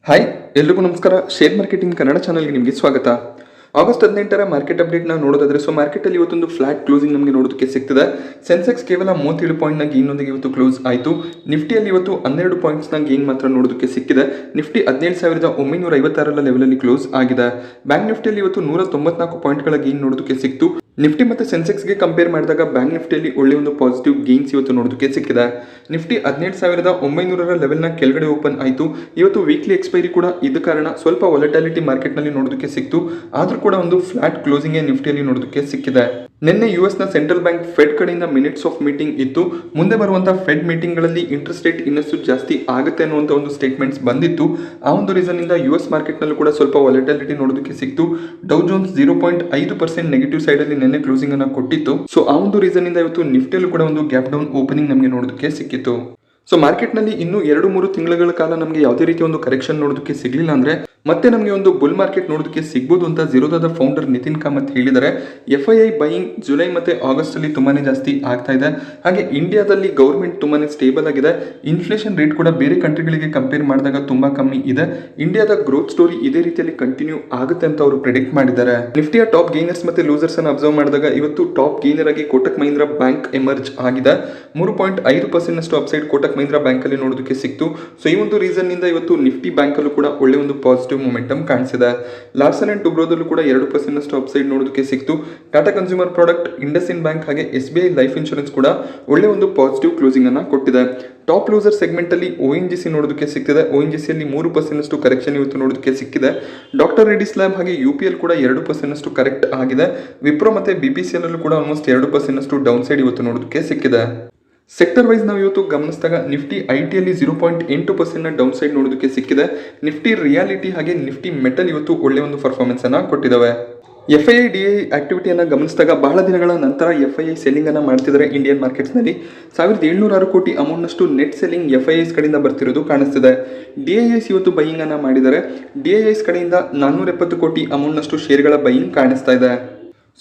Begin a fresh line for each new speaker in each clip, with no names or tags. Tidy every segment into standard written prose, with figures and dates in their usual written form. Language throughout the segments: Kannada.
ಹಾಯ್ ಎಲ್ರಿಗೂ ನಮಸ್ಕಾರ. ಶೇರ್ ಮಾರ್ಕೆಟಿಂಗ್ ಕನ್ನಡ ಚಾನಲ್ಗೆ ನಿಮಗೆ ಸ್ವಾಗತ. ಆಗಸ್ಟ್ 18ರ ಮಾರ್ಕೆಟ್ ಅಪ್ಡೇಟ್ನ ನೋಡೋದಾದ್ರೆ ಮಾರ್ಕೆಟಲ್ಲಿ ಇವತ್ತೊಂದು ಫ್ಲಾಟ್ ಕ್ಲೋಸಿಂಗ್ ನಮಗೆ ನೋಡೋದಕ್ಕೆ ಸಿಗ್ತದೆ. ಸೆನ್ಸೆಕ್ಸ್ ಕೇವಲ 37 ಪಾಯಿಂಟ್ನ ಗೇನ್ನೊಂದಿಗೆ ಇವತ್ತು ಕ್ಲೋಸ್ ಆಯಿತು. ನಿಫ್ಟಿಯಲ್ಲಿ ಇವತ್ತು 12 ಪಾಯಿಂಟ್ಸ್ನ ಗೇನ್ ಮಾತ್ರ ನೋಡೋದಕ್ಕೆ ಸಿಕ್ಕಿದೆ. ನಿಫ್ಟಿ 17,956 ಲೆವೆಲಲ್ಲಿ ಕ್ಲೋಸ್ ಆಗಿದೆ. ಬ್ಯಾಂಕ್ ನಿಫ್ಟಿಯಲ್ಲಿ ಇವತ್ತು 194 ಪಾಯಿಂಟ್ಗಳ ಗೇನ್ ನೋಡೋದಕ್ಕೆ ಸಿಕ್ತು. ನಿಫ್ಟಿ ಮತ್ತು ಸೆನ್ಸೆಕ್ಸ್ಗೆ ಕಂಪೇರ್ ಮಾಡಿದಾಗ ಬ್ಯಾಂಕ್ ನಿಫ್ಟಿಯಲ್ಲಿ ಒಳ್ಳೆ ಒಂದು ಪಾಸಿಟಿವ್ ಗೇನ್ಸ್ ಇವತ್ತು ನೋಡೋದಕ್ಕೆ ಸಿಕ್ಕಿದೆ. ನಿಫ್ಟಿ 17,900 ಲೆವೆಲ್ನ ಕೆಳಗಡೆ ಓಪನ್ ಆಯಿತು. ಇವತ್ತು ವೀಕ್ಲಿ ಎಕ್ಸ್ಪೈರಿ ಕೂಡ ಇದ್ದ ಕಾರಣ ಸ್ವಲ್ಪ ವಾಲಟಾಲಿಟಿ ಮಾರ್ಕೆಟ್ನಲ್ಲಿ ನೋಡೋದಕ್ಕೆ ಸಿಕ್ತು. ಆದರೂ ಕೂಡ ಒಂದು ಫ್ಲಾಟ್ ಕ್ಲೋಸಿಂಗ್ ನಿಫ್ಟಿಯಲ್ಲಿ ನೋಡೋದಕ್ಕೆ ಸಿಕ್ಕಿದೆ. ನಿನ್ನೆ ಯುಎಸ್ನ ಸೆಂಟ್ರಲ್ ಬ್ಯಾಂಕ್ ಫೆಡ್ ಕಡೆಯಿಂದ ಮಿನಿಟ್ಸ್ ಆಫ್ ಮೀಟಿಂಗ್ ಇತ್ತು. ಮುಂದೆ ಬರುವಂತಹ ಫೆಡ್ ಮೀಟಿಂಗ್ಗಳಲ್ಲಿ ಇಂಟ್ರೆಸ್ಟ್ ರೇಟ್ ಇನ್ನಷ್ಟು ಜಾಸ್ತಿ ಆಗುತ್ತೆ ಅನ್ನುವಂಥ ಒಂದು ಸ್ಟೇಟ್ಮೆಂಟ್ಸ್ ಬಂದಿತ್ತು. ಆ ಒಂದು ರೀಸನ್ ಇಂದ ಯುಎಸ್ ಮಾರ್ಕೆಟ್ನಲ್ಲೂ ಕೂಡ ಸ್ವಲ್ಪ ವಾಲಟಾಲಿಟಿ ನೋಡೋದಕ್ಕೆ ಸಿಕ್ತು. ಡೌ ಜೋನ್ಸ್ 0.5% ನೆಗೆಟಿವ್ ಸೈಡ್ ಅಲ್ಲಿ ನಿನ್ನೆ ಕ್ಲೋಸಿಂಗ್ ಅನ್ನ ಕೊಟ್ಟಿತ್ತು. ಸೊ ಆ ಒಂದು ರೀಸನ್ ಇಂದ ಇವತ್ತು ನಿಫ್ಟಿಯಲ್ಲೂ ಕೂಡ ಒಂದು ಗ್ಯಾಪ್ ಡೌನ್ ಓಪನಿಂಗ್ ನಮಗೆ ನೋಡೋದಕ್ಕೆ ಸಿಕ್ಕಿತ್ತು. ಸೊ ಮಾರ್ಕೆಟ್ನಲ್ಲಿ ಇನ್ನೂ 2-3 ತಿಂಗಳ ಕಾಲ ನಮಗೆ ಯಾವುದೇ ರೀತಿಯ ಒಂದು ಕರೆಕ್ಷನ್ ನೋಡೋದಕ್ಕೆ ಸಿಗಲಿಲ್ಲ ಅಂದ್ರೆ ಮತ್ತೆ ನಮಗೆ ಒಂದು ಬುಲ್ ಮಾರ್ಕೆಟ್ ನೋಡೋದಕ್ಕೆ ಸಿಗ್ಬೋದು ಅಂತ ಝೀರೋದಾದ ಫೌಂಡರ್ ನಿತಿನ್ ಕಾಮತ್ ಹೇಳಿದ್ದಾರೆ. FII ಬೈಯಿಂಗ್ ಜುಲೈ ಮತ್ತೆ ಆಗಸ್ಟ್ ಅಲ್ಲಿ ತುಂಬಾನೇ ಜಾಸ್ತಿ ಆಗ್ತಾ ಇದೆ. ಹಾಗೆ ಇಂಡಿಯಾದಲ್ಲಿ ಗೌರ್ಮೆಂಟ್ ತುಂಬಾನೇ ಸ್ಟೇಬಲ್ ಆಗಿದೆ. ಇನ್ಫ್ಲೇಷನ್ ರೇಟ್ ಕೂಡ ಬೇರೆ ಕಂಟ್ರಿಗಳಿಗೆ ಕಂಪೇರ್ ಮಾಡಿದಾಗ ತುಂಬಾ ಕಮ್ಮಿ ಇದೆ. ಇಂಡಿಯಾದ ಗ್ರೋತ್ ಸ್ಟೋರಿ ಇದೇ ರೀತಿಯಲ್ಲಿ ಕಂಟಿನ್ಯೂ ಆಗುತ್ತೆ ಅಂತ ಅವರು ಪ್ರೆಡಿಕ್ಟ್ ಮಾಡಿದ್ದಾರೆ. ನಿಫ್ಟಿಯ ಟಾಪ್ ಗೇನರ್ಸ್ ಮತ್ತೆ ಲೂಸರ್ಸ್ ಅನ್ನು ಅಬ್ಸರ್ವ್ ಮಾಡಿದಾಗ ಇವತ್ತು ಟಾಪ್ ಗೇನರ್ ಆಗಿ ಕೋಟಕ್ ಮಹೀಂದ್ರ ಬ್ಯಾಂಕ್ ಎಮರ್ಜ್ ಆಗಿದೆ. 3.5% ನಷ್ಟು ಅಪ್ಸೈಡ್ ಕೋಟಕ್ ಮಹೀಂದ್ರ ಬ್ಯಾಂಕ್ ಅಲ್ಲಿ ನೋಡೋದಕ್ಕೆ ಸಿಕ್ತು. ಸೊ ಈ ಒಂದು ರೀಸನ್ ನಿಂದ ಇವತ್ತು ನಿಫ್ಟಿ ಬ್ಯಾಂಕ್ ಅಲ್ಲೂ ಕೂಡ ಒಳ್ಳೆ ಒಂದು ಪಾಸಿಟಿವ್ ಮೊಮೆಂಟಮ್ ಕಾಣಿಸಿದೆ. ಲಾರ್ಸನ್ ಅಂಡ್ ಟುಬ್ರೋದಲ್ಲೂ ಕೂಡ 2% ನಷ್ಟು ಅಪ್ಸೈಡ್ ನೋಡೋದಕ್ಕೆ ಸಿಕ್ತು. Tata consumer product, IndusInd bank ಹಾಗೆ SBI ಲೈಫ್ ಇನ್ಶೂರೆನ್ಸ್ ಕೂಡ ಒಳ್ಳೆ ಒಂದು ಪಾಸಿಟಿವ್ ಕ್ಲೋಸಿಂಗ್ ಅನ್ನ ಕೊಟ್ಟಿದೆ. ಟಾಪ್ ಲೂಸರ್ ಸೆಗ್ಮೆಂಟ್ ಅಲ್ಲಿ ONGC ನೋಡೋದಕ್ಕೆ ಸಿಕ್ತಿದೆ. ONGC ಅಲ್ಲಿ 3% ನಷ್ಟು ಕರೆಕ್ಷನ್ ಇವತ್ತು ನೋಡೋದಕ್ಕೆ ಸಿಕ್ಕಿದೆ. ಡಾಕ್ಟರ್ ರೆಡ್ಡಿಸ್ ಲ್ಯಾಬ್ ಹಾಗೆ UPL ಕೂಡ 2% ನಷ್ಟು ಕರೆಕ್ಟ್ ಆಗಿದೆ. ವಿಪ್ರೋ ಮತ್ತೆ BPCL ಅಲ್ಲೂ ಕೂಡ ಆಲ್ಮೋಸ್ಟ್ 2% ನಷ್ಟು ಡೌನ್ ಸೈಡ್ ಇವತ್ತು ನೋಡೋದಕ್ಕೆ ಸಿಕ್ಕಿದೆ. ಸೆಕ್ಟರ್ ವೈಸ್ ನಾವು ಇವತ್ತು ಗಮನಿಸಿದಾಗ ನಿಫ್ಟಿ ಐಟಿಯಲ್ಲಿ 0.8% ಡೌನ್ ಸೈಡ್ ನೋಡೋದಕ್ಕೆ ಸಿಕ್ಕಿದೆ. ನಿಫ್ಟಿ ರಿಯಾಲಿಟಿ ಹಾಗೆ ನಿಫ್ಟಿ ಮೆಟಲ್ ಇವತ್ತು ಒಳ್ಳೆ ಒಂದು ಪರ್ಫಾರ್ಮೆನ್ಸ್ ಅನ್ನ ಕೊಟ್ಟಿದ್ದಾವೆ. FII DII ಆಕ್ಟಿವಿಟಿಯನ್ನು ಗಮನಿಸಿದಾಗ ಬಹಳ ದಿನಗಳ ನಂತರ FII ಸೆಲ್ಲಿಂಗ್ ಅನ್ನ ಮಾಡ್ತಿದ್ದಾರೆ. ಇಂಡಿಯನ್ ಮಾರ್ಕೆಟ್ಸ್ ನಲ್ಲಿ 1706 ಕೋಟಿ ಅಮೌಂಟ್ ನಷ್ಟು ನೆಟ್ ಸೆಲ್ಲಿಂಗ್ FIIs ಕಡೆಯಿಂದ ಬರ್ತಿರೋದು ಕಾಣಿಸ್ತಿದೆ. DIIs ಇವತ್ತು ಬೈಯಿಂಗ್ ಅನ್ನ ಮಾಡಿದ್ದಾರೆ. DIIs ಕಡೆಯಿಂದ 470 ಕೋಟಿ ಅಮೌಂಟ್ ನಷ್ಟು ಶೇರ್ಗಳ ಬೈಯಿಂಗ್ ಕಾಣಿಸ್ತಾ ಇದೆ.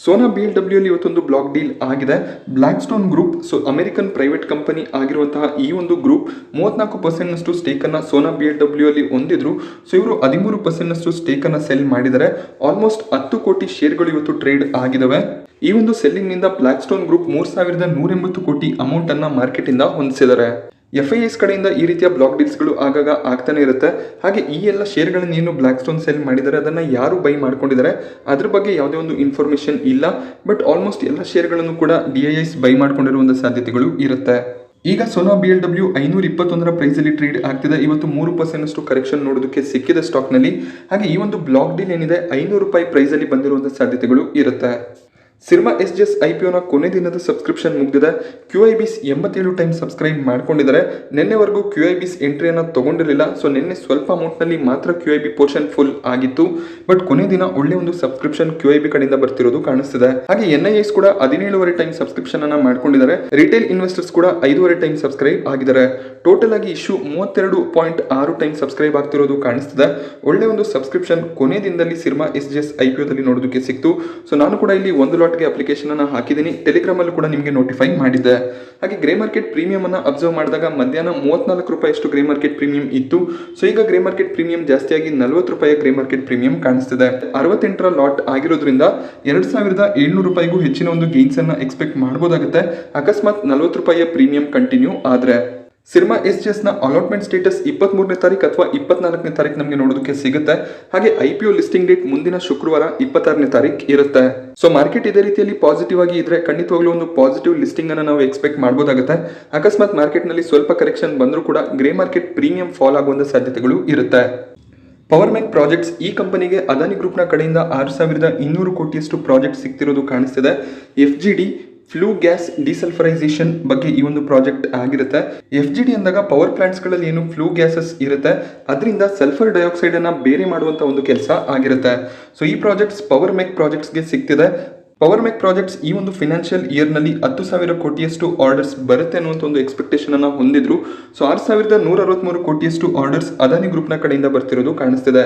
ಸೋನಾ BLW ಅಲ್ಲಿ ಇವತ್ತೊಂದು ಬ್ಲಾಕ್ ಡೀಲ್ ಆಗಿದೆ. Black stone group, so American private company ಆಗಿರುವಂತಹ ಈ ಒಂದು ಗ್ರೂಪ್ 34% ನಷ್ಟು ಸ್ಟೇಕ್ ಅನ್ನ ಸೋನಾ BLW ಅಲ್ಲಿ ಹೊಂದಿದ್ರು. ಸೊ ಇವರು 13% ನಷ್ಟು ಸ್ಟೇಕ್ ಅನ್ನ ಸೆಲ್ ಮಾಡಿದ್ದಾರೆ. ಆಲ್ಮೋಸ್ಟ್ 10 ಕೋಟಿ ಶೇರ್ಗಳು ಇವತ್ತು ಟ್ರೇಡ್ ಆಗಿದಾವೆ. ಈ ಒಂದು ಸೆಲ್ಲಿಂಗ್ ನಿಂದ ಬ್ಲ್ಯಾಕ್ ಸ್ಟೋನ್ ಗ್ರೂಪ್ 3180 ಕೋಟಿ ಅಮೌಂಟ್ ಅನ್ನ ಮಾರ್ಕೆಟ್ ಇಂದ ಹೊಂದಿಸಿದ್ದಾರೆ. FIIs ಕಡೆಯಿಂದ ಈ ರೀತಿಯ ಬ್ಲಾಕ್ ಡೀಲ್ಸ್ಗಳು ಆಗಾಗ ಆಗ್ತಾನೆ ಇರುತ್ತೆ. ಹಾಗೆ ಈ ಎಲ್ಲ ಶೇರ್ಗಳನ್ನು ಏನು ಬ್ಲ್ಯಾಕ್ ಸ್ಟೋನ್ ಸೆಲ್ ಮಾಡಿದ್ದಾರೆ ಅದನ್ನ ಯಾರು ಬೈ ಮಾಡ್ಕೊಂಡಿದ್ದಾರೆ ಅದ್ರ ಬಗ್ಗೆ ಯಾವುದೇ ಒಂದು ಇನ್ಫಾರ್ಮೇಶನ್ ಇಲ್ಲ. ಬಟ್ ಆಲ್ಮೋಸ್ಟ್ ಎಲ್ಲ ಶೇರ್ಗಳನ್ನು ಕೂಡ DIIs ಬೈ ಮಾಡ್ಕೊಂಡಿರುವಂತಹ ಸಾಧ್ಯತೆಗಳು ಇರುತ್ತೆ. ಈಗ ಸೋನಾ BLW 521 ಪ್ರೈಸ್ ಅಲ್ಲಿ ಟ್ರೇಡ್ ಆಗ್ತಿದೆ. ಇವತ್ತು 3% ನಷ್ಟು ಕರೆಕ್ಷನ್ ನೋಡೋದಕ್ಕೆ ಸಿಕ್ಕಿದೆ ಸ್ಟಾಕ್ ನಲ್ಲಿ. ಹಾಗೆ ಈ ಒಂದು ಬ್ಲಾಕ್ ಡೀಲ್ ಏನಿದೆ ₹500 ಪ್ರೈಸ್ ಅಲ್ಲಿ ಬಂದಿರುವಂತಹ ಸಾಧ್ಯತೆಗಳು ಇರುತ್ತೆ. ಸಿರ್ಮಾ SGS IPOನ ಕೊನೆ ದಿನದ ಸಬ್ಸ್ಕ್ರಿಪ್ಷನ್ ಮುಗಿದಿದೆ. QIBs 87 ಟೈಮ್ ಸಬ್ಸ್ಕ್ರೈಬ್ ಮಾಡ್ಕೊಂಡಿದ್ದಾರೆ. ನಿನ್ನೆವರೆಗೂ QIBs ಎಂಟ್ರಿಯನ್ನು ತಗೊಂಡಿರಲಿಲ್ಲ. ಸೊ ನಿನ್ನೆ ಸ್ವಲ್ಪ ಅಮೌಂಟ್ನಲ್ಲಿ ಮಾತ್ರ QIB ಪೋರ್ಷನ್ ಫುಲ್ ಆಗಿತ್ತು. ಬಟ್ ಕೊನೆ ದಿನ ಒಳ್ಳೆ ಒಂದು ಸಬ್ಸ್ಕ್ರಿಪ್ಷನ್ QIB ಕಡೆಯಿಂದ ಬರ್ತಿರೋದು ಕಾಣಿಸ್ತಿದೆ. ಹಾಗೆ NIS ಕೂಡ 17.5 ಟೈಮ್ ಸಬ್ಸ್ಕ್ರಿಪ್ಷನ್ ಅನ್ನ ಮಾಡ್ಕೊಂಡಿದ್ದಾರೆ. ರಿಟೇಲ್ ಇನ್ವೆಸ್ಟರ್ಸ್ ಕೂಡ 5.5 ಟೈಮ್ ಸಬ್ಸ್ಕ್ರೈಬ್ ಆಗಿದ್ದಾರೆ. ಟೋಟಲ್ ಆಗಿ ಇಶ್ಯೂ 32.6 ಟೈಮ್ ಸಬ್ಸ್ಕ್ರೈಬ್ ಆಗ್ತಿರೋದು ಕಾಣಿಸ್ತಿದೆ. ಒಳ್ಳೆ ಒಂದು ಸಬ್ಸ್ಕ್ರಿಪ್ಷನ್ ಕೊನೆ ದಿನದಲ್ಲಿ ಸಿರ್ಮಾ SGS IPOದಲ್ಲಿ ನೋಡೋದಕ್ಕೆ ಸಿಕ್ತು. ಸೊ ನಾನು ಕೂಡ ಇಲ್ಲಿ ಒಂದು ಲಾಟ್ಗೆ ಅಪ್ಲಿಕೇಶನ್ ಅನ್ನ ಹಾಕಿದ್ದೀನಿ. ಟೆಲಿಗ್ರಾಮ್ ಅಲ್ಲೂ ಕೂಡ ನಿಮಗೆ ನೋಟಿಫೈ ಮಾಡಿದ್ದೆ. ಹಾಗೆ ಗ್ರೇ ಮಾರ್ಕೆಟ್ ಪ್ರೀಮಿಯಂ ಅನ್ನ ಅಬ್ಸರ್ವ್ ಮಾಡಿದಾಗ ಮಧ್ಯಾಹ್ನ ₹34 ಅಷ್ಟು ಗ್ರೇ ಮಾರ್ಕೆಟ್ ಪ್ರೀಮಿಯಂ ಇತ್ತು. ಸೊ ಈಗ ಗ್ರೇ ಮಾರ್ಕೆಟ್ ಪ್ರೀಮಿಯಂ ಜಾಸ್ತಿಯಾಗಿ ₹40 ಗ್ರೇ ಮಾರ್ಕೆಟ್ ಪ್ರೀಮಿಯಂ ಕಾಣಿಸ್ತಿದೆ. 68ರ ಲಾಟ್ ಆಗಿರೋದ್ರಿಂದ ₹2700 ಹೆಚ್ಚಿನ ಒಂದು ಗೇನ್ಸ್ ಅನ್ನ ಎಕ್ಸ್ಪೆಕ್ಟ್ ಮಾಡಬಹುದಾಗುತ್ತೆ ಅಕಸ್ಮಾತ್ ₹40 ಪ್ರೀಮಿಯಂ ಕಂಟಿನ್ಯೂ ಆದ್ರೆ. ಸಿರ್ಮಾ SGS ನ ಅಲಾಟ್ಮೆಂಟ್ ಸ್ಟೇಟಸ್ 23ನೇ ತಾರೀಕು ಅಥವಾ 24ನೇ ತಾರೀಕು ನಮಗೆ ನೋಡೋದಕ್ಕೆ ಸಿಗುತ್ತೆ. ಹಾಗೆ IPO ಲಿಸ್ಟಿಂಗ್ ಡೇಟ್ ಮುಂದಿನ ಶುಕ್ರವಾರ 26ನೇ ತಾರೀಕು ಇರುತ್ತೆ. ಸೊ ಮಾರ್ಕೆಟ್ ಇದೇ ರೀತಿಯಲ್ಲಿ ಪಾಸಿಟಿವ್ ಆಗಿ ಇದ್ರೆ ಖಂಡಿತವಾಗ್ಲೂ ಒಂದು ಪಾಸಿಟಿವ್ ಲಿಸ್ಟಿಂಗ್ ಅನ್ನ ನಾವು ಎಕ್ಸ್ಪೆಕ್ಟ್ ಮಾಡಬಹುದಾಗುತ್ತೆ. ಅಕಸ್ಮಾತ್ ಮಾರ್ಕೆಟ್ ನಲ್ಲಿ ಸ್ವಲ್ಪ ಕರೆಕ್ಷನ್ ಬಂದರೂ ಕೂಡ ಗ್ರೇ ಮಾರ್ಕೆಟ್ ಪ್ರೀಮಿಯಂ ಫಾಲ್ ಆಗುವಂತ ಸಾಧ್ಯತೆಗಳು ಇರುತ್ತೆ. ಪವರ್ ಮೆಕ್ ಪ್ರಾಜೆಕ್ಟ್ಸ್, ಈ ಕಂಪನಿಗೆ ಅದಾನಿ ಗ್ರೂಪ್ನ ಕಡೆಯಿಂದ 6200 ಕೋಟಿಯಷ್ಟು ಪ್ರಾಜೆಕ್ಟ್ ಸಿಗ್ತಿರೋದು ಕಾಣಿಸ್ತಿದೆ. FGD ಫ್ಲೂ ಗ್ಯಾಸ್ ಡಿಸಲ್ಫರೈಸೇಷನ್ ಬಗ್ಗೆ ಈ ಒಂದು ಪ್ರಾಜೆಕ್ಟ್ ಆಗಿರುತ್ತೆ. FGD ಅಂದಾಗ ಪವರ್ ಪ್ಲಾಂಟ್ಸ್ ಗಳಲ್ಲಿ ಏನು ಫ್ಲೂ ಗ್ಯಾಸಸ್ ಇರುತ್ತೆ ಅದರಿಂದ ಸಲ್ಫರ್ ಡೈಆಕ್ಸೈಡ್ ಅನ್ನ ಬೇರೆ ಮಾಡುವಂತ ಒಂದು ಕೆಲಸ ಆಗಿರುತ್ತೆ. ಸೊ ಈ ಪ್ರಾಜೆಕ್ಟ್ಸ್ ಪವರ್ ಮೆಕ್ ಪ್ರಾಜೆಕ್ಟ್ಸ್ ಗೆ ಸಿಗ್ತಿದೆ. ಪವರ್ ಮೇಕ್ ಪ್ರಾಜೆಕ್ಟ್ಸ್ ಈ ಒಂದು ಫಿನಾನ್ಷಿಯಲ್ ಇಯರ್ನಲ್ಲಿ 10,000 ಕೋಟಿಯಷ್ಟು ಆರ್ಡರ್ಸ್ ಬರುತ್ತೆ ಅನ್ನುವಂಥ ಒಂದು ಎಕ್ಸ್ಪೆಕ್ಟೇಷನ್ ಅನ್ನು ಹೊಂದಿದ್ರು. ಸೊ 6,163 ಕೋಟಿಯಷ್ಟು ಆರ್ಡರ್ಸ್ ಅದಾನಿ ಗ್ರೂಪ್ನ ಕಡೆಯಿಂದ ಬರ್ತಿರೋದು ಕಾಣಿಸ್ತಿದೆ.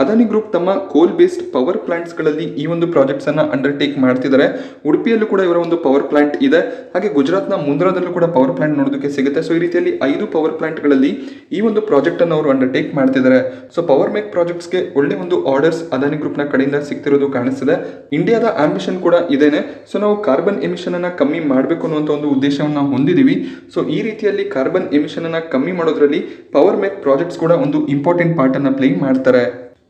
ಅದಾನಿ ಗ್ರೂಪ್ ತಮ್ಮ ಕೋಲ್ ಬೇಸ್ಡ್ ಪವರ್ ಪ್ಲಾಂಟ್ಸ್ಗಳಲ್ಲಿ ಈ ಒಂದು ಪ್ರಾಜೆಕ್ಟ್ಸ್ ಅನ್ನ ಅಂಡರ್ಟೇಕ್ ಮಾಡ್ತಿದ್ದಾರೆ. ಉಡುಪಿಯಲ್ಲೂ ಕೂಡ ಇವರ ಒಂದು ಪವರ್ ಪ್ಲಾಂಟ್ ಇದೆ, ಹಾಗೆ ಗುಜರಾತ್ನ ಮುಂದ್ರಾದಲ್ಲೂ ಕೂಡ ಪವರ್ ಪ್ಲಾಂಟ್ ನೋಡೋದಕ್ಕೆ ಸಿಗುತ್ತೆ. ಸೊ ಈ ರೀತಿಯಲ್ಲಿ 5 ಪವರ್ ಪ್ಲಾಂಟ್ಗಳಲ್ಲಿ ಈ ಒಂದು ಪ್ರಾಜೆಕ್ಟ್ ಅನ್ನು ಅವರು ಅಂಡರ್ಟೇಕ್ ಮಾಡ್ತಿದ್ದಾರೆ. ಸೊ ಪವರ್ ಮೇಕ್ ಪ್ರಾಜೆಕ್ಟ್ಸ್ಗೆ ಒಳ್ಳೆ ಒಂದು ಆರ್ಡರ್ಸ್ ಅದಾನಿ ಗ್ರೂಪ್ನ ಕಡೆಯಿಂದ ಸಿಗ್ತಿರೋದು ಕಾಣಿಸ್ತಿದೆ. ಇಂಡಿಯಾದ ಆಂಬಿಷನ್ ಕೂಡ ಇದೇನೆ. ಸೊ ನಾವು ಕಾರ್ಬನ್ ಎಮಿಷನ್ ಅನ್ನ ಕಮ್ಮಿ ಮಾಡಬೇಕು ಅನ್ನುವಂಥ ಒಂದು ಉದ್ದೇಶವನ್ನ ಹೊಂದಿದೀವಿ. ಸೊ ಈ ರೀತಿಯಲ್ಲಿ ಕಾರ್ಬನ್ ಎಮಿಷನ್ ಅನ್ನ ಕಮ್ಮಿ ಮಾಡೋದ್ರಲ್ಲಿ ಪವರ್ ಮೇಕ್ ಪ್ರಾಜೆಕ್ಟ್ಸ್ ಕೂಡ ಒಂದು ಇಂಪಾರ್ಟೆಂಟ್ ಪಾರ್ಟ್ ಅನ್ನ ಪ್ಲೇ ಮಾಡ್ತಾರೆ.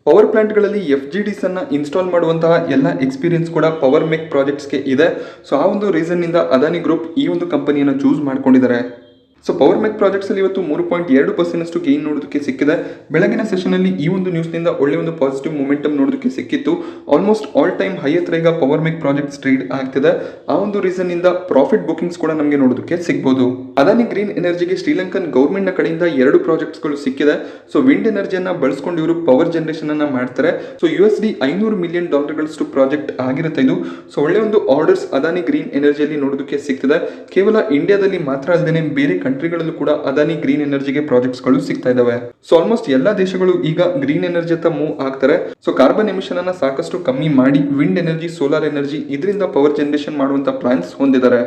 ಪವರ್ ಪ್ಲಾಂಟ್ಗಳಲ್ಲಿ FGDs ಅನ್ನ ಇನ್ಸ್ಟಾಲ್ ಮಾಡುವಂತಹ ಎಲ್ಲ ಎಕ್ಸ್ಪೀರಿಯನ್ಸ್ ಕೂಡ ಪವರ್ ಮೇಕ್ ಪ್ರಾಜೆಕ್ಟ್ಸ್ಗೆ ಇದೆ. ಸೊ ಆ ಒಂದು ರೀಸನ್ ನಿಂದ ಅದಾನಿ ಗ್ರೂಪ್ ಈ ಒಂದು ಕಂಪನಿಯನ್ನು ಚೂಸ್ ಮಾಡ್ಕೊಂಡಿದ್ದಾರೆ. ಸೊ ಪವರ್ ಮೇಕ್ ಪ್ರಾಜೆಕ್ಟ್ಸ್ ಅಲ್ಲಿ ಇವತ್ತು 3.2% ಗೇನ್ ನೋಡೋದಕ್ಕೆ ಸಿಕ್ಕಿದೆ. ಬೆಳಗಿನ ಸೆಷನ್ ಅಲ್ಲಿ ಈ ಒಂದು ನ್ಯೂಸ್ ನಿಂದ ಒಳ್ಳೆ ಒಂದು ಪಾಸಿಟಿವ್ ಮೊಮೆಂಟಮ್ ನೋಡೋದಕ್ಕೆ ಸಿಕ್ಕಿತ್ತು. ಆಲ್ಮೋಸ್ಟ್ ಆಲ್ ಟೈಮ್ ಹೈ ಹತ್ರ ಈಗ ಪವರ್ ಮೇಕ್ ಪ್ರಾಜೆಕ್ಟ್ಸ್ ಟ್ರೇಡ್ ಆಗ್ತಿದೆ. ಆ ಒಂದು ರೀಸನ್ ನಿಂದ ಪ್ರಾಫಿಟ್ ಬುಕಿಂಗ್ಸ್ ಕೂಡ ನಮಗೆ ನೋಡೋದಕ್ಕೆ ಸಿಗಬಹುದು. ಅದಾನಿ ಗ್ರೀನ್ ಎನರ್ಜಿಗೆ ಶ್ರೀಲಂಕನ್ ಗವರ್ಮೆಂಟ್ ನ ಕಡೆಯಿಂದ 2 ಪ್ರಾಜೆಕ್ಟ್ಸ್ ಗಳು ಸಿಕ್ಕಿದೆ. ಸೊ ವಿಂಡ್ ಎನರ್ಜಿಯನ್ನ ಬಳಸ್ಕೊಂಡು ಇವರು ಪವರ್ ಜನರೇಷನ್ ಅನ್ನ ಮಾಡ್ತಾರೆ. ಸೊ USD $500 ಮಿಲಿಯನ್ ಪ್ರಾಜೆಕ್ಟ್ ಆಗಿರುತ್ತೆ ಇದು. ಸೊ ಒಳ್ಳೆ ಒಂದು ಆರ್ಡರ್ಸ್ ಅದಾನಿ ಗ್ರೀನ್ ಎನರ್ಜಿಯಲ್ಲಿ ನೋಡೋದಕ್ಕೆ ಸಿಗ್ತಿದೆ. ಕೇವಲ ಇಂಡಿಯಾದಲ್ಲಿ ಮಾತ್ರ ಅಲ್ಲದೆ ಬೇರೆ ಕಂಟ್ರಿಗಳಲ್ಲೂ ಕೂಡ ಅದಾನಿ ಗ್ರೀನ್ ಎನರ್ಜಿಗೆ ಪ್ರಾಜೆಕ್ಟ್ಸ್ ಗಳು ಸಿಗ್ತಾ ಇದಾವೆ. ಸೊ ಆಲ್ಮೋಸ್ಟ್ ಎಲ್ಲಾ ದೇಶಗಳು ಈಗ ಗ್ರೀನ್ ಎನರ್ಜಿ ಅಂತ ಮೂವ್ ಆಗ್ತಾರೆ. ಸೊ ಕಾರ್ಬನ್ ಎಮಿಷನ್ ಅನ್ನ ಸಾಕಷ್ಟು ಕಮ್ಮಿ ಮಾಡಿ ವಿಂಡ್ ಎನರ್ಜಿ, ಸೋಲಾರ್ ಎನರ್ಜಿ ಇದರಿಂದ ಪವರ್ ಜನರೇಷನ್ ಮಾಡುವಂತ ಪ್ಲಾನ್ಸ್ ಹೊಂದಿದ್ದಾರೆ.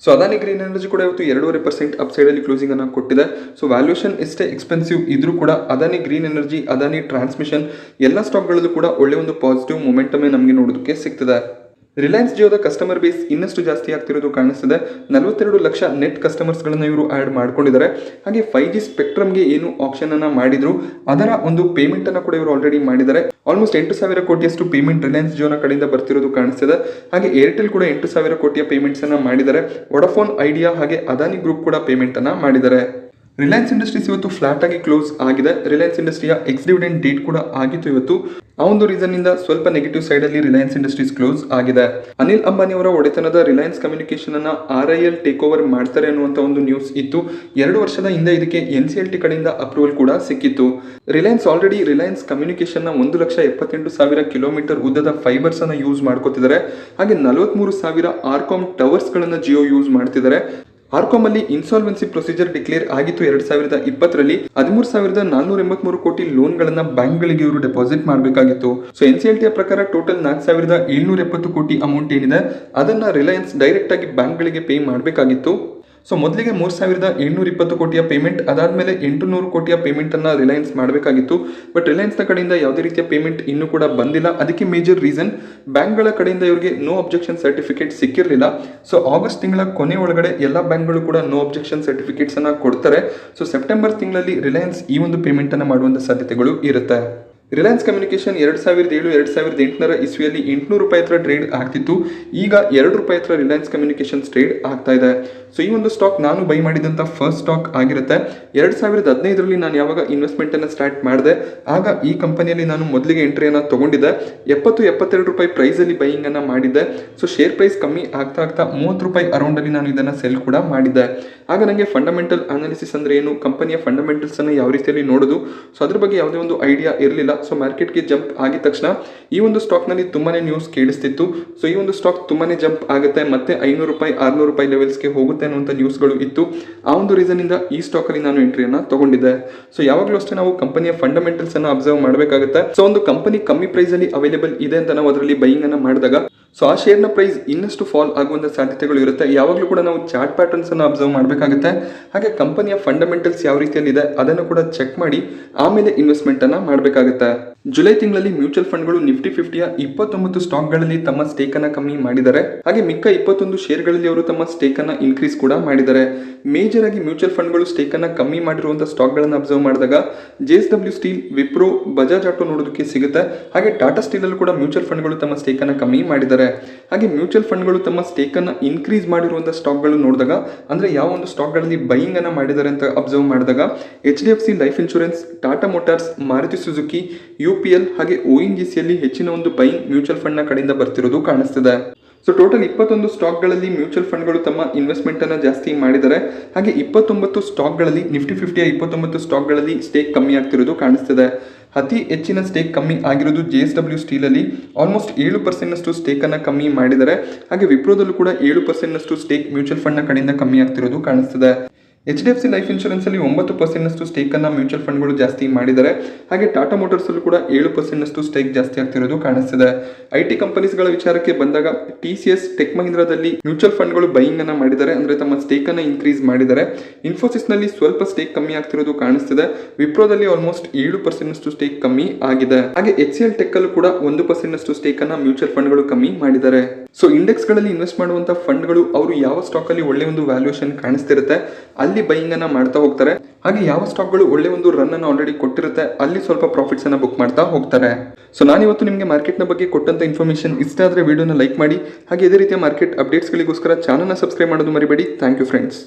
ಸೊ ಅದಾನಿ ಗ್ರೀನ್ ಎನರ್ಜಿ ಕೂಡ ಇವತ್ತು 2.5% ಅಪ್ಸೈಡ್ ಅಲ್ಲಿ ಕ್ಲೋಸಿಂಗ್ ಅನ್ನ ಕೊಟ್ಟಿದೆ. ಸೊ ವ್ಯಾಲ್ಯೂಷನ್ ಎಷ್ಟೇ ಎಕ್ಸ್ಪೆನ್ಸಿವ್ ಇದ್ರೂ ಕೂಡ Adani green energy, Adani transmission ಎಲ್ಲ ಸ್ಟಾಕ್ಗಳಲ್ಲೂ ಕೂಡ ಒಳ್ಳೆ ಒಂದು ಪಾಸಿಟಿವ್ ಮೊಮೆಂಟಮ್ ನಮಗೆ ನೋಡೋದಕ್ಕೆ ಸಿಗ್ತಿದೆ. ರಿಲಯನ್ಸ್ ಜಿಯೋದ ಕಸ್ಟಮರ್ ಬೇಸ್ ಇನ್ನಷ್ಟು ಜಾಸ್ತಿ ಆಗ್ತಿರೋದು ಕಾಣಿಸ್ತಿದೆ. 42 ಲಕ್ಷ ನೆಟ್ ಕಸ್ಟಮರ್ಸ್ ಗಳನ್ನ ಇವರು ಆಡ್ ಮಾಡ್ಕೊಂಡಿದ್ದಾರೆ. ಹಾಗೆ 5G ಸ್ಪೆಕ್ಟ್ರಮ್ಗೆ ಏನು ಆಪ್ಷನ್ ಅನ್ನ ಮಾಡಿದ್ರು ಅದರ ಒಂದು ಪೇಮೆಂಟ್ ಅನ್ನ ಕೂಡ ಇವರು ಆಲ್ರೆಡಿ ಮಾಡಿದ್ದಾರೆ. ಆಲ್ಮೋಸ್ಟ್ 8,000 ಕೋಟಿಯಷ್ಟು ಪೇಮೆಂಟ್ ರಿಲಯನ್ಸ್ ಜಿಯೋನ ಕಡೆಯಿಂದ ಬರ್ತಿರೋದು ಕಾಣಿಸ್ತಿದೆ. ಹಾಗೆ ಏರ್ಟೆಲ್ ಕೂಡ 8,000 ಕೋಟಿಯ ಪೇಮೆಂಟ್ಸ್ ಅನ್ನ ಮಾಡಿದ್ದಾರೆ. ವೊಡಾಫೋನ್ ಐಡಿಯಾ ಹಾಗೆ ಅದಾನಿ ಗ್ರೂಪ್ ಕೂಡ ಪೇಮೆಂಟ್ ಅನ್ನ ಮಾಡಿದ್ದಾರೆ. ರಿಲಯನ್ಸ್ ಇಂಡಸ್ಟ್ರೀಸ್ ಇವತ್ತು ಫ್ಲಾಟ್ ಆಗಿ ಕ್ಲೋಸ್ ಆಗಿದೆ. ರಿಲಯನ್ಸ್ ಇಂಡಸ್ಟ್ರಿಯ ಎಕ್ಸ್ ಡಿವಿಡೆಂಡ್ ಡೇಟ್ ಕೂಡ ಆಗಿತ್ತು ಇವತ್ತು. ಆ ಒಂದು ರೀಸನ್ ಇಂದ ಸ್ವಲ್ಪ ನೆಗೆಟಿವ್ ಸೈಡ್ ಅಲ್ಲಿ ರಿಲಯನ್ಸ್ ಇಂಡಸ್ಟ್ರೀಸ್ ಕ್ಲೋಸ್ ಆಗಿದೆ. ಅನಿಲ್ ಅಂಬಾನಿ ಅವರ ಒಡೆತನದ ರಿಲಯನ್ಸ್ ಕಮ್ಯುನಿಕೇಶನ್ ಅನ್ನ RIL ಟೇಕ್ ಓವರ್ ಮಾಡ್ತಾರೆ ಅನ್ನುವಂತ ಒಂದು ನ್ಯೂಸ್ ಇತ್ತು. 2 ವರ್ಷದ ಹಿಂದೆ ಇದಕ್ಕೆ NCLT ಕಡೆಯಿಂದ ಅಪ್ರೂವಲ್ ಕೂಡ ಸಿಕ್ಕಿತ್ತು. ರಿಲಯನ್ಸ್ ಆಲ್ರೆಡಿ ರಿಲಯನ್ಸ್ ಕಮ್ಯುನಿಕೇಶನ್ ನ 1,78,000 ಕಿಲೋಮೀಟರ್ ಉದ್ದದ ಫೈಬರ್ಸ್ ಅನ್ನ ಯೂಸ್ ಮಾಡ್ಕೋತಿದ್ದಾರೆ. ಹಾಗೆ 43,000 ಆರ್ಕಾಮ್ ಟವರ್ಸ್ ಗಳನ್ನ ಜಿಯೋ ಯೂಸ್ ಮಾಡ್ತಿದ್ದಾರೆ. ಆರ್ಕಾಮ್ ಅಲ್ಲಿ ಇನ್ಸಾಲ್ವೆನ್ಸಿ ಪ್ರೊಸೀಜರ್ ಡಿಕ್ಲೇರ್ ಆಗಿತ್ತು 2020ರಲ್ಲಿ. 13,483 ಕೋಟಿ ಲೋನ್ ಗಳನ್ನ ಬ್ಯಾಂಕ್ ಗಳಿಗೆ ಇವರು ಡೆಪಾಸಿಟ್ ಮಾಡಬೇಕಾಗಿತ್ತು. ಸೊ NCLT ಪ್ರಕಾರ ಟೋಟಲ್ 4,770 ಕೋಟಿ ಅಮೌಂಟ್ ಏನಿದೆ ಅದನ್ನ ರಿಲಯನ್ಸ್ ಡೈರೆಕ್ಟ್ ಆಗಿ ಬ್ಯಾಂಕ್ ಗಳಿಗೆ ಪೇ ಮಾಡಬೇಕಾಗಿತ್ತು. ಸೊ ಮೊದಲಿಗೆ 3,720 ಕೋಟಿಯ ಪೇಮೆಂಟ್, ಅದಾದ್ಮೇಲೆ 800 ಕೋಟಿಯ ಪೇಮೆಂಟ್ ಅನ್ನ ರಿಲಯನ್ಸ್ ಮಾಡಬೇಕಾಗಿತ್ತು. ಬಟ್ ರಿಲಯನ್ಸ್ ನ ಕಡೆಯಿಂದ ಯಾವುದೇ ರೀತಿಯ ಪೇಮೆಂಟ್ ಇನ್ನೂ ಕೂಡ ಬಂದಿಲ್ಲ. ಅದಕ್ಕೆ ಮೇಜರ್ ರೀಸನ್ ಬ್ಯಾಂಕ್ ಗಳ ಕಡೆಯಿಂದ ಇವರಿಗೆ ನೋ ಅಬ್ಜೆಕ್ಷನ್ ಸರ್ಟಿಫಿಕೇಟ್ ಸಿಕ್ಕಿರಲಿಲ್ಲ. ಸೊ ಆಗಸ್ಟ್ ತಿಂಗಳ ಕೊನೆ ಒಳಗಡೆ ಎಲ್ಲ ಬ್ಯಾಂಕ್ಗಳು ಕೂಡ ನೋ ಅಬ್ಜೆಕ್ಷನ್ ಸರ್ಟಿಫಿಕೇಟ್ಸ್ ಅನ್ನ ಕೊಡ್ತಾರೆ. ಸೊ ಸೆಪ್ಟೆಂಬರ್ ತಿಂಗಳಲ್ಲಿ ರಿಲಯನ್ಸ್ ಈ ಒಂದು ಪೇಮೆಂಟ್ ಅನ್ನ ಮಾಡುವಂತ ಸಾಧ್ಯತೆಗಳು ಇರುತ್ತೆ. ರಿಲಯನ್ಸ್ ಕಮ್ಯುನಿಕೇಶನ್ 2007-2008 ಇಸ್ವಿಯಲ್ಲಿ 800 ರೂಪಾಯಿ ಹತ್ರ ಟ್ರೇಡ್ ಆಗ್ತಿತ್ತು. ಈಗ 2 ರೂಪಾಯಿ ಹತ್ರ ರಿಲಯನ್ಸ್ ಕಮ್ಯುನಿಕೇಶನ್ಸ್ ಟ್ರೇಡ್ ಆಗ್ತಾ ಇದೆ. ಸೊ ಈ ಒಂದು ಸ್ಟಾಕ್ ನಾನು ಬೈ ಮಾಡಿದಂಥ ಫಸ್ಟ್ ಸ್ಟಾಕ್ ಆಗಿರುತ್ತೆ. 2015ರಲ್ಲಿ ನಾನು ಯಾವಾಗ ಇನ್ವೆಸ್ಟ್ಮೆಂಟ್ ಅನ್ನು ಸ್ಟಾರ್ಟ್ ಮಾಡಿದೆ ಆಗ ಈ ಕಂಪನಿಯಲ್ಲಿ ನಾನು ಮೊದಲಿಗೆ ಎಂಟ್ರಿಯನ್ನು ತಗೊಂಡಿದ್ದೆ. 70-72 ರೂಪಾಯಿ ಪ್ರೈಸ್ ಅಲ್ಲಿ ಬೈಯಿಂಗ್ ಅನ್ನ ಮಾಡಿದ್ದೆ. ಸೊ ಶೇರ್ ಪ್ರೈಸ್ ಕಮ್ಮಿ ಆಗ್ತಾ 30 ರೂಪಾಯಿ ಅರೌಂಡ್ ಅಲ್ಲಿ ನಾನು ಇದನ್ನ ಸೆಲ್ ಕೂಡ ಮಾಡಿದ್ದೆ. ಆಗ ನನಗೆ ಫಂಡಮೆಂಟಲ್ ಅನಾಲಿಸಿಸ್ ಅಂದ್ರೆ ಏನು, ಕಂಪನಿಯ ಫಂಡಮೆಂಟಲ್ಸ್ ಅನ್ನು ಯಾವ ರೀತಿಯಲ್ಲಿ ನೋಡೋದು, ಸೊ ಅದ್ರ ಬಗ್ಗೆ ಯಾವುದೇ ಒಂದು ಐಡಿಯಾ ಇರಲಿಲ್ಲ. ಸೊ ಮಾರ್ಕೆಟ್ಗೆ ಜಂಪ್ ಆಗಿದ ತಕ್ಷಣ ಈ ಒಂದು ಸ್ಟಾಕ್ ನಲ್ಲಿ ತುಂಬಾನೇ ನ್ಯೂಸ್ ಕೇಳಿಸ್ತಿತ್ತು. ಸೊ ಈ ಒಂದು ಸ್ಟಾಕ್ ತುಂಬಾನೇ ಜಂಪ್ ಆಗುತ್ತೆ, ಮತ್ತೆ 500 ರೂಪಾಯಿ 600 ರೂಪಾಯಿ ಲೆವೆಲ್ಸ್ಗೆ ಹೋಗುತ್ತೆ ಅನ್ನುವಂಥ ನ್ಯೂಸ್ಗಳು ಇತ್ತು. ಆ ಒಂದು ರೀಸನ್ ಇಂದ ಈ ಸ್ಟಾಕ್ ಅಲ್ಲಿ ನಾನು ಎಂಟ್ರಿಯನ್ನ ತಗೊಂಡಿದ್ದೆ. ಸೊ ಯಾವಾಗಲೂ ಅಷ್ಟೇ ನಾವು ಕಂಪನಿಯ ಫಂಡಮೆಂಟಲ್ಸ್ ಅನ್ನ ಅಬ್ಸರ್ವ್ ಮಾಡಬೇಕಾಗುತ್ತೆ. ಸೊ ಒಂದು ಕಂಪನಿ ಕಮ್ಮಿ ಪ್ರೈಸ್ ಅಲ್ಲಿ ಅವೈಲೇಬಲ್ ಇದೆ ಅಂತ ನಾವು ಅದರಲ್ಲಿ ಬೈಯಿಂಗ್ ಅನ್ನ ಮಾಡಿದಾಗ ಸೊ ಆ ಶೇರ್ನ ಪ್ರೈಸ್ ಇನ್ನಷ್ಟು ಫಾಲ್ ಆಗುವಂಥ ಸಾಧ್ಯತೆಗಳು ಇರುತ್ತೆ. ಯಾವಾಗಲೂ ಕೂಡ ನಾವು ಚಾರ್ಟ್ ಪ್ಯಾಟರ್ನ್ಸ್ ಅನ್ನು ಅಬ್ಸರ್ವ್ ಮಾಡಬೇಕಾಗುತ್ತೆ. ಹಾಗೆ ಕಂಪನಿಯ ಫಂಡಮೆಂಟಲ್ಸ್ ಯಾವ ರೀತಿಯಲ್ಲಿ ಇದೆ ಅದನ್ನು ಕೂಡ ಚೆಕ್ ಮಾಡಿ ಆಮೇಲೆ ಇನ್ವೆಸ್ಟ್ಮೆಂಟ್ ಅನ್ನ ಮಾಡಬೇಕಾಗುತ್ತೆ. ಜುಲೈ ತಿಂಗಳಲ್ಲಿ ಮ್ಯೂಚುವಲ್ ಫಂಡ್ಗಳು ನಿಫ್ಟಿ 50ಯ 29 ಸ್ಟಾಕ್ಗಳಲ್ಲಿ ತಮ್ಮ ಸ್ಟೇಕ್ ಅನ್ನ ಕಮ್ಮಿ ಮಾಡಿದ್ದಾರೆ. ಹಾಗೆ ಮಿಕ್ಕ 21 ಶೇರ್ಗಳಲ್ಲಿ ಅವರು ತಮ್ಮ ಸ್ಟೇಕ್ ಅನ್ನ ಇನ್ಕ್ರೀಸ್ ಕೂಡ ಮಾಡಿದ್ದಾರೆ. ಮೇಜರ್ ಆಗಿ ಮ್ಯೂಚುವಲ್ ಫಂಡ್ಗಳು ಸ್ಟೇಕ್ ಅನ್ನ ಕಮ್ಮಿ ಮಾಡಿರುವಂತಹ ಸ್ಟಾಕ್ ಗಳನ್ನ ಅಬ್ಸರ್ವ್ ಮಾಡಿದಾಗ JSW steel, Wipro, Bajaj auto ನೋಡೋದಕ್ಕೆ ಸಿಗುತ್ತೆ. ಹಾಗೆ ಟಾಟಾ ಸ್ಟೀಲ್ ಅಲ್ಲೂ ಕೂಡ ಮ್ಯೂಚುವಲ್ ಫಂಡ್ಗಳು ತಮ್ಮ ಸ್ಟೇಕ್ ಅನ್ನ ಕಮ್ಮಿ ಮಾಡಿದ್ದಾರೆ. ಹಾಗೆ ಮ್ಯೂಚುವಲ್ ಫಂಡ್ಗಳು ತಮ್ಮ ಸ್ಟೇಕ್ ಅನ್ನ ಇನ್ಕ್ರೀಸ್ ಮಾಡಿರುವಂತಹ ಸ್ಟಾಕ್ಗಳು ನೋಡಿದಾಗ ಅಂದ್ರೆ ಯಾವ ಒಂದು ಸ್ಟಾಕ್ಗಳಲ್ಲಿ ಬೈಯಿಂಗ್ ಅನ್ನ ಮಾಡಿದ್ದಾರೆ ಅಂತ ಅಬ್ಸರ್ವ್ ಮಾಡಿದಾಗ HDFC life insurance, Tata motors, Maruti Suzuki, UPL ಹಾಗೆ ONGCಯಲ್ಲಿ ಹೆಚ್ಚಿನ ಒಂದು ಬೈಯಿಂಗ್ ಮ್ಯೂಚುವಲ್ ಫಂಡ್ ನ ಕಡೆಯಿಂದ ಬರ್ತಿರೋದು ಕಾಣಿಸ್ತಿದೆ. ಸೊ ಟೋಟಲ್ 21 ಸ್ಟಾಕ್ಗಳಲ್ಲಿ ಮ್ಯೂಚುವಲ್ ಫಂಡ್ಗಳು ತಮ್ಮ ಇನ್ವೆಸ್ಟ್ಮೆಂಟ್ ಅನ್ನ ಜಾಸ್ತಿ ಮಾಡಿದ್ದಾರೆ. ಹಾಗೆ 29 ಸ್ಟಾಕ್ಗಳಲ್ಲಿ ನಿಫ್ಟಿ 50ಯ 29 ಸ್ಟಾಕ್ಗಳಲ್ಲಿ ಸ್ಟೇಕ್ ಕಮ್ಮಿ ಆಗ್ತಿರೋದು ಕಾಣಿಸ್ತಿದೆ. ಅತಿ ಹೆಚ್ಚಿನ ಸ್ಟೇಕ್ ಕಮ್ಮಿ ಆಗಿರೋದು JSW ಸ್ಟೀಲಲ್ಲಿ ಆಲ್ಮೋಸ್ಟ್ 7% ಸ್ಟೇಕನ್ನು ಕಮ್ಮಿ ಮಾಡಿದ್ದಾರೆ. ಹಾಗೆ ವಿಪ್ರೋದಲ್ಲೂ ಕೂಡ 7% ಸ್ಟೇಕ್ ಮ್ಯೂಚುವಲ್ ಫಂಡ್ನ ಕಡೆಯಿಂದ ಕಮ್ಮಿ ಆಗ್ತಿರೋದು ಕಾಣಿಸ್ತಿದೆ. HDFC ಲೈಫ್ ಇನ್ಶೂರೆನ್ಸಲ್ಲಿ 9% ಸ್ಟೇಕನ್ನು ಮ್ಯೂಚುವಲ್ ಫಂಡ್ಗಳು ಜಾಸ್ತಿ ಮಾಡಿದ್ದಾರೆ. ಹಾಗೆ ಟಾಟಾ ಮೋಟರ್ಸಲ್ಲೂ ಕೂಡ 7% ಸ್ಟೇಕ್ ಜಾಸ್ತಿ ಆಗ್ತಿರೋದು ಕಾಣಿಸ್ತಿದೆ. IT ಕಂಪನೀಸ್ಗಳ ವಿಚಾರಕ್ಕೆ ಬಂದಾಗ TCS, ಟೆಕ್ ಮಹೀಂದ್ರಾದಲ್ಲಿ ಮ್ಯೂಚುವಲ್ ಫಂಡ್ಗಳು ಬೈಯಿಂಗ್ ಅನ್ನ ಮಾಡಿದ್ದಾರೆ, ಅಂದ್ರೆ ತಮ್ಮ ಸ್ಟೇಕ್ ಅನ್ನ ಇನ್ಕ್ರೀಸ್ ಮಾಡಿದ್ದಾರೆ. ಇನ್ಫೋಸಿಸ್ನಲ್ಲಿ ಸ್ವಲ್ಪ ಸ್ಟೇಕ್ ಕಮ್ಮಿ ಆಗ್ತಿರೋದು ಕಾಣಿಸ್ತಿದೆ. ವಿಪ್ರೋದಲ್ಲಿ ಆಲ್ಮೋಸ್ಟ್ 7% ಸ್ಟೇಕ್ ಕಮ್ಮಿ ಆಗಿದೆ. ಹಾಗೆ HCL ಟೆಕ್ ಅಲ್ಲೂ ಕೂಡ 1% ಸ್ಟೇಕ್ ಅನ್ನ ಮ್ಯೂಚುವಲ್ ಫಂಡ್ಗಳು ಕಮ್ಮಿ ಮಾಡಿದ್ದಾರೆ. ಸೊ ಇಂಡೆಕ್ಸ್ ಗಳಲ್ಲಿ ಇನ್ವೆಸ್ಟ್ ಮಾಡುವಂತ ಫಂಡ್ಗಳು ಅವರು ಯಾವ ಸ್ಟಾಕ್ ಅಲ್ಲಿ ಒಳ್ಳೆ ಒಂದು ವ್ಯಾಲ್ಯೂಯೇಷನ್ ಕಾಣಿಸ್ತಿರುತ್ತೆ ಅಲ್ಲಿ ಬೈಯಿಂಗ್ ಅನ್ನ ಮಾಡ್ತಾ ಹೋಗ್ತಾರೆ. ಹಾಗೆ ಯಾವ ಸ್ಟಾಕ್ಗಳು ಒಳ್ಳೆ ಒಂದು ರನ್ ಅನ್ನು ಆಲ್ರೆಡಿ ಕೊಟ್ಟಿರುತ್ತೆ ಅಲ್ಲಿ ಸ್ವಲ್ಪ ಪ್ರಾಫಿಟ್ಸ್ ಅನ್ನ ಬುಕ್ ಮಾಡ್ತಾ ಹೋಗ್ತಾರೆ. ಸೊ ನಾನಿವತ್ತು ನಿಮಗೆ ಮಾರ್ಕೆಟ್ನ ಬಗ್ಗೆ ಕೊಟ್ಟಂತ ಇನ್ಫಾರ್ಮೇಶನ್ ಇಷ್ಟ ಆದರೆ ವಿಡಿಯೋನ ಲೈಕ್ ಮಾಡಿ. ಹಾಗೆ ಇದೇ ರೀತಿಯ ಮಾರ್ಕೆಟ್ ಅಪ್ಡೇಟ್ಸ್ಗಳಿಗೋಸ್ಕರ ಚಾನಲ್ನ ಸಬ್ಸ್ಕ್ರೈಬ್ ಮಾಡೋದು ಮರಿಬೇಡಿ. Thank you friends.